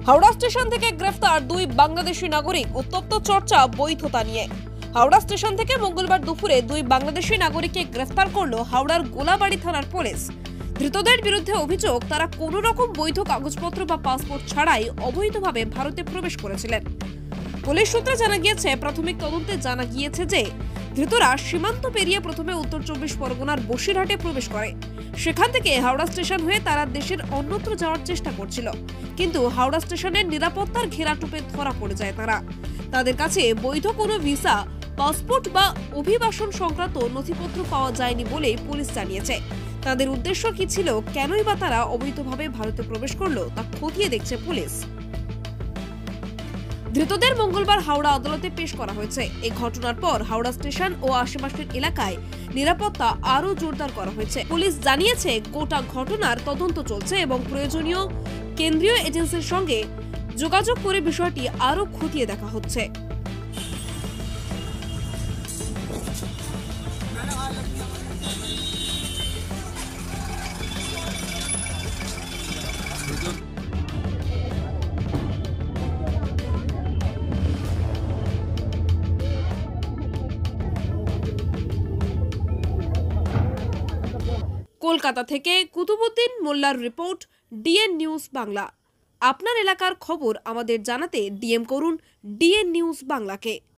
Howrah station থেকে গ্রেফতার দুই বাংলাদেশি নাগরিক, উত্তপ্ত চর্চা বৈধতা নিয়ে। হাওড়া স্টেশন থেকে মঙ্গলবার দুপুরে দুই বাংলাদেশি নাগরিককে গ্রেফতার করল হাওড়ার গোলাবাড়ি থানার পুলিশ। ধৃতদের বিরুদ্ধে অভিযোগ, তারা কোনো রকম বৈধ কাগজপত্র বা পাসপোর্ট ছাড়াই অবৈধভাবে ভারতে প্রবেশ করেছিলেন। পুলিশ সূত্রে জানা গিয়েছে, প্রাথমিক তদন্তে জানা গিয়েছে যে ধৃতরা সীমান্ত পেরিয়ে প্রথমে উত্তর 24 পরগনার বসিরহাটে প্রবেশ করে। সেখান থেকে হাওড়া স্টেশন হয়ে তারা দেশের অন্যত্র যাওয়ার চেষ্টা করছিল, কিন্তু হাওড়া স্টেশনের নিরাপত্তার ঘেরাটোপে ধরা পড়ে যায় তারা। তাদের কাছে বৈধ কোনো ভিসা, পাসপোর্ট বা অভিবাসন সংক্রান্ত নথিপত্র পাওয়া যায়নি বলে পুলিশ জানিয়েছে। তাদের উদ্দেশ্য কি ছিল, কেনই বা তারা অবৈধভাবে ভারতে প্রবেশ করলো, তা খতিয়ে দেখছে পুলিশ। ধৃতদের মঙ্গলবার হাওড়া আদালতে পেশ করা হয়েছে। এই ঘটনার পর হাওড়া স্টেশন ও আশেপাশের এলাকায় নিরাপত্তা আরো জোরদার করা হয়েছে। পুলিশ জানিয়েছে, গোটা ঘটনার তদন্ত চলছে এবং প্রয়োজনীয় কেন্দ্রীয় এজেন্সির সঙ্গে যোগাযোগ করে বিষয়টি আরো খতিয়ে দেখা হচ্ছে। কলকাতা থেকে কুতুবুদ্দিন মোল্লার রিপোর্ট, ডিএন নিউজ বাংলা। আপনার এলাকার খবর আমাদের জানাতে ডিএম করুন ডিএন নিউজ বাংলাকে।